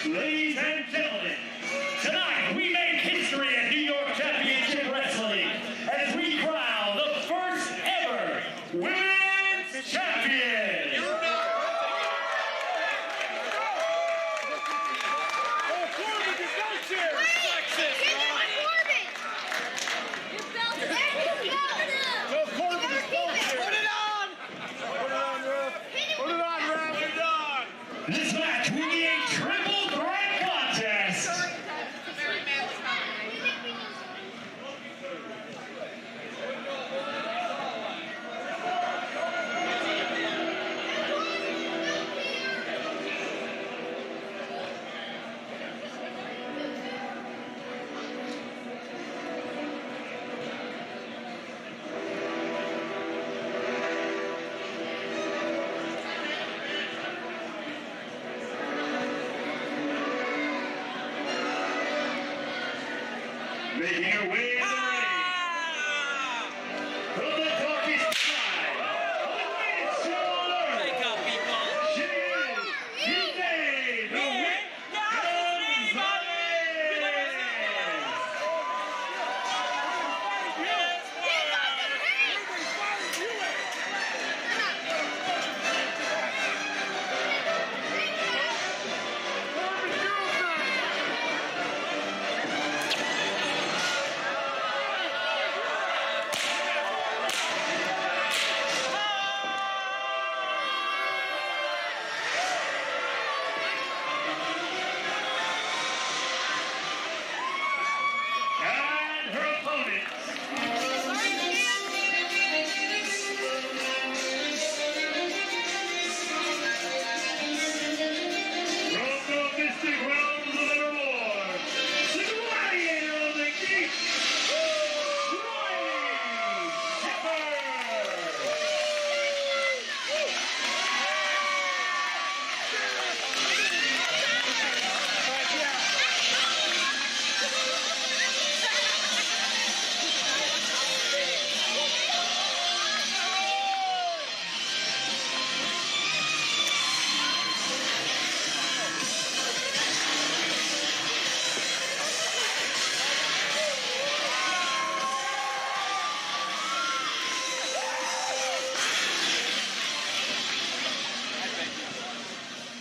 Ladies and gentlemen, tonight we make history at New York Championship Wrestling as we crown the first ever Women's Champion. This match will be a triple threat contest. Making her way in the ring, from the darkest side of the greatest show on earth, she is the Mink Gonzalez.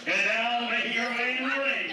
And now making her way in the ring,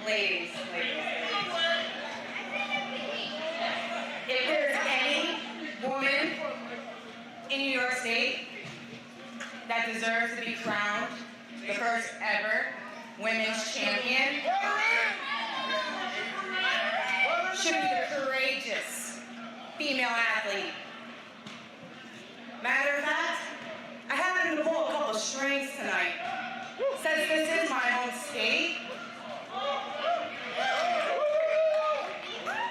Ladies, if there's any woman in New York State that deserves to be crowned the first ever women's champion, should be the courageous female athlete. Matter of fact, I happen to pull a couple strings tonight. Since this is my home state,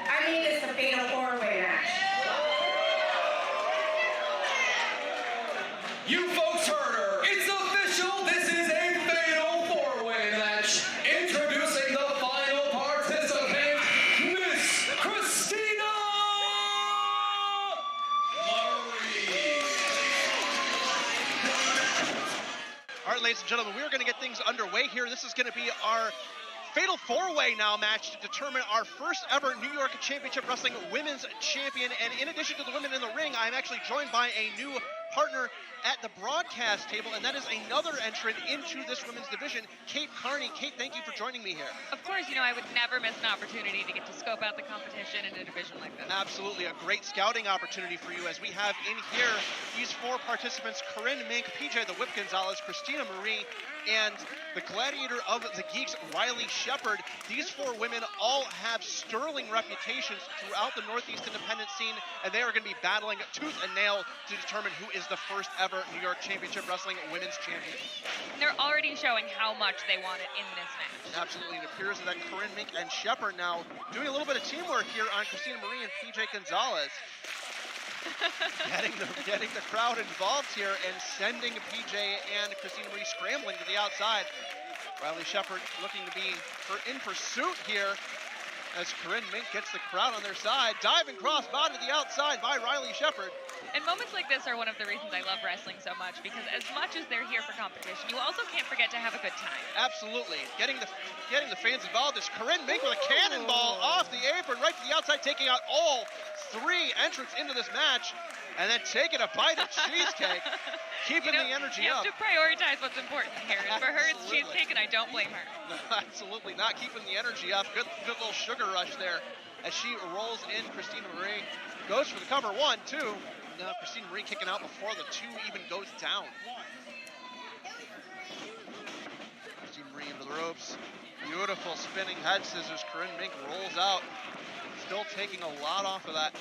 I mean, it's a fatal four-way match. You folks heard her. It's official. This is a fatal four-way match. ladies and gentlemen, we are going to get things underway here. This is going to be our Fatal 4-Way now match to determine our first ever New York Championship Wrestling Women's Champion. And in addition to the women in the ring, I'm actually joined by a new partner at the broadcast table, and that is another entrant into this women's division, Kate Carney. Kate, thank you for joining me here. Of course, I would never miss an opportunity to get to scope out the competition in a division like this. Absolutely, a great scouting opportunity for you, as we have in here these 4 participants: Corinne, Mink, PJ the Whip Gonzalez, Christina Marie, and the gladiator of the geeks, Riley Shepard. These 4 women all have sterling reputations throughout the Northeast independent scene, and they are going to be battling tooth and nail to determine who is the first ever New York Championship Wrestling Women's Champion. They're already showing how much they want it in this match. Absolutely. It appears that Corinne, Mink, and Shepard now doing a little bit of teamwork here on Christina Marie and PJ Gonzalez. getting the crowd involved here and sending PJ and Christina Marie scrambling to the outside. Riley Shepard looking to be in pursuit here as Corinne Mink gets the crowd on their side. Diving crossbody to the outside by Riley Shepard. And moments like this are one of the reasons I love wrestling so much, because as much as they're here for competition, you also can't forget to have a good time. Absolutely. Getting the fans involved is Corinne Mink with a cannonball off the apron right to the outside, taking out all 3 entrants into this match, and then taking a bite of cheesecake, keeping the energy up. You have to prioritize what's important here, and for her it's cheesecake, and I don't blame her. No, absolutely not, keeping the energy up. Good little sugar rush there as she rolls in. Christina Marie goes for the cover, 1, 2. Now Christina Marie kicking out before the 2 even goes down. Christina Marie into the ropes. Beautiful spinning head scissors. Corinne Mink rolls out. Still taking a lot off of that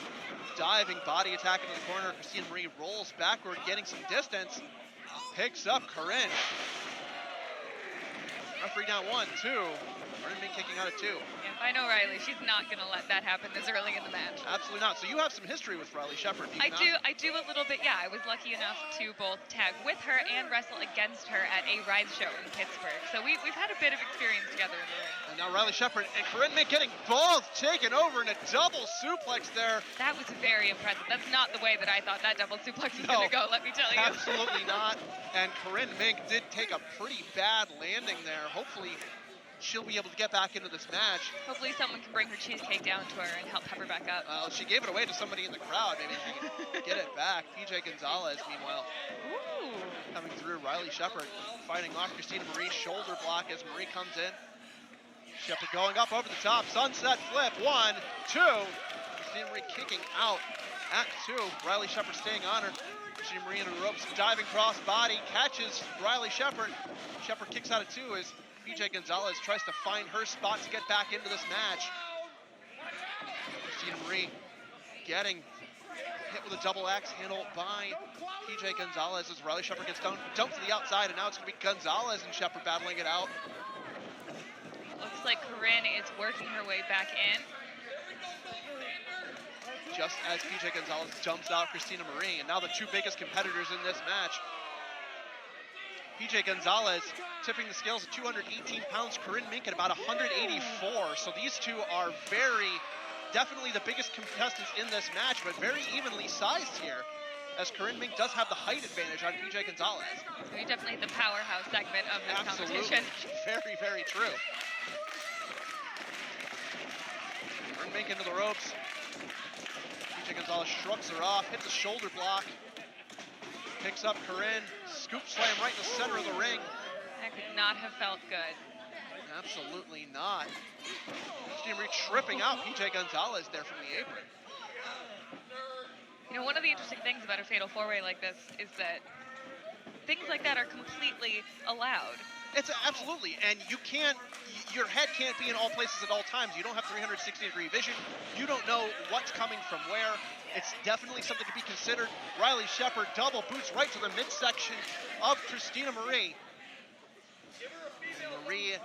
diving body attack into the corner. Christina Marie rolls backward, getting some distance. Picks up Corinne. Referee down 1, 2. Corinne Mink kicking out at 2. Yeah, if I know Riley, she's not going to let that happen this early in the match. Absolutely not. So you have some history with Riley Shepard, do you not? I do a little bit, yeah. I was lucky enough to both tag with her and wrestle against her at a Rise show in Pittsburgh. So we've had a bit of experience together in the ring. And now Riley Shepard and Corinne Mink getting both taken over in a double suplex there. That was very impressive. That's not the way that I thought that double suplex was going to go, let me tell you. Absolutely not. And Corinne Mink did take a pretty bad landing there. Hopefully she'll be able to get back into this match. Hopefully someone can bring her cheesecake down to her and help pep her back up. She gave it away to somebody in the crowd. Maybe she can get it back. PJ Gonzalez, meanwhile, coming through. Riley Shepard fighting off Christina Marie's shoulder block as Marie comes in. Shepard going up over the top. Sunset flip. 1, 2. Christina Marie kicking out at 2. Riley Shepard staying on her. Christina Marie in the ropes. Diving cross body. Catches Riley Shepard. Shepard kicks out at 2 as PJ Gonzalez tries to find her spot to get back into this match. Christina Marie getting hit with a double axe handle by PJ Gonzalez as Riley Shepard gets dumped to the outside, and now it's going to be Gonzalez and Shepard battling it out. Looks like Corinne is working her way back in. Just as PJ Gonzalez dumps out Christina Marie, and now the 2 biggest competitors in this match. PJ Gonzalez tipping the scales at 218 pounds, Corinne Mink at about 184. So these 2 are definitely the biggest contestants in this match, but very evenly sized here, as Corinne Mink does have the height advantage on PJ Gonzalez. So you're definitely the powerhouse segment of this competition. Very, very true. Corinne Mink into the ropes. PJ Gonzalez shrugs her off, hits a shoulder block. Picks up Corinne, scoop slam right in the center of the ring. That could not have felt good. Absolutely not. Christina Marie tripping out PJ Gonzalez there from the apron. One of the interesting things about a Fatal 4-Way like this is that things like that are completely allowed. It's absolutely, and your head can't be in all places at all times. You don't have 360-degree vision. You don't know what's coming from where. It's definitely something to be considered. Riley Shepard double boots right to the midsection of Christina Marie. And Marie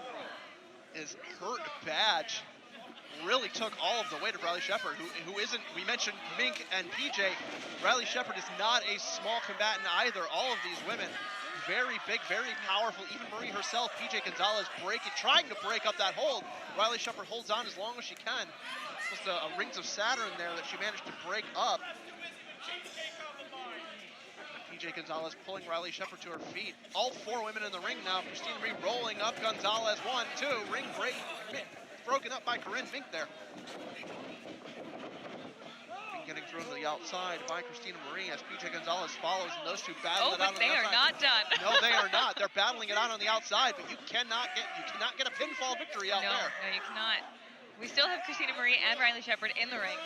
is hurt bad. Really took all of the weight of Riley Shepard, who isn't, we mentioned Mink and PJ. Riley Shepard is not a small combatant either. All of these women, very big, very powerful. Even Marie herself, PJ Gonzalez trying to break up that hold. Riley Shepard holds on as long as she can. Just a Rings of Saturn there that she managed to break up. PJ PJ Gonzalez pulling Riley Shepard to her feet. All 4 women in the ring now. Christina Marie rolling up Gonzalez. 1, 2, ring break. Broken up by Corinne. Mink there. Mink getting thrown to the outside by Christina Marie as PJ Gonzalez follows, and those two battle it out on the outside. They are not done. No, they are not. They're battling it out on the outside, but you cannot get a pinfall victory out there. No, you cannot. We still have Christina Marie and Riley Shepard in the ring.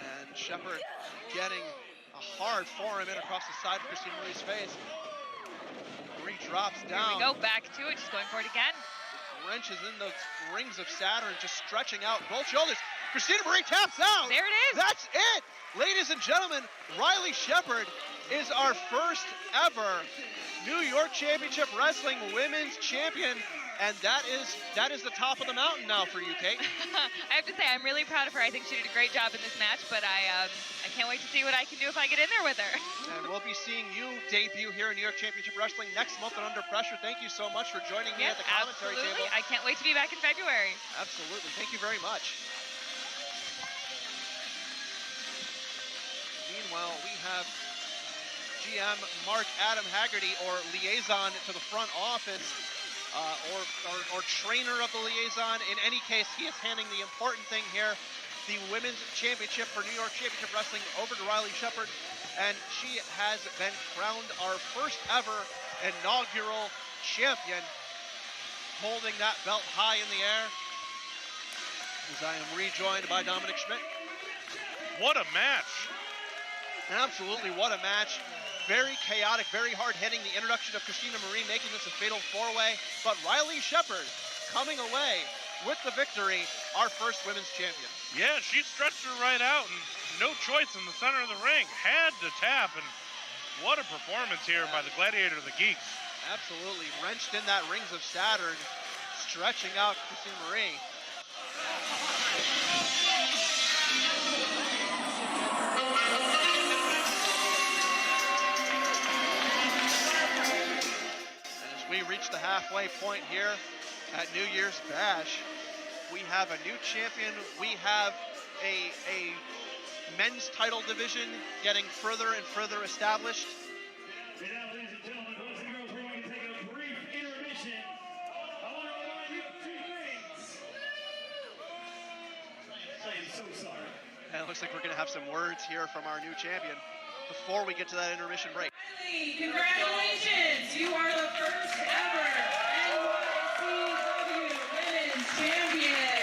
And Shepard getting a hard forearm in across the side of Christina Marie's face. Marie drops down. Here we go, back to it, just going for it again. Wrenches in those rings of Saturn, just stretching out both shoulders. Christina Marie taps out. There it is. That's it. Ladies and gentlemen, Riley Shepard is our first ever New York Championship Wrestling Women's Champion. And that is the top of the mountain now for you, Kate. I have to say, I'm really proud of her. I think she did a great job in this match, but I can't wait to see what I can do if I get in there with her. And we'll be seeing you debut here in New York Championship Wrestling next month on Under Pressure. Thank you so much for joining me at the commentary table. I can't wait to be back in February. Absolutely. Thank you very much. Meanwhile, we have GM Mark Adam Haggerty, or liaison to the front office, or trainer of the liaison. In any case, he is handing the important thing here, the Women's Championship for New York Championship Wrestling, over to Riley Shepard, and she has been crowned our first ever inaugural champion, holding that belt high in the air, as I am rejoined by Dominic Schmidt. What a match. Absolutely, what a match. Very chaotic, very hard-hitting. The introduction of Christina Marie making this a fatal 4-way, but Riley Shepard coming away with the victory, our first women's champion. Yeah, she stretched her right out, and no choice in the center of the ring. Had to tap, and what a performance here by the Gladiator of the Geeks. Absolutely, wrenched in that rings of Saturn, stretching out Christina Marie. We reach the halfway point here at New Year's Bash. We have a new champion. We have a men's title division getting further and further established. And now, ladies and gentlemen, boys and girls, we're going to take a brief intermission. I want to remind you of 2 things. I am so sorry. And it looks like we're going to have some words here from our new champion before we get to that intermission break. Congratulations! You are the first ever NYCW Women's Champion.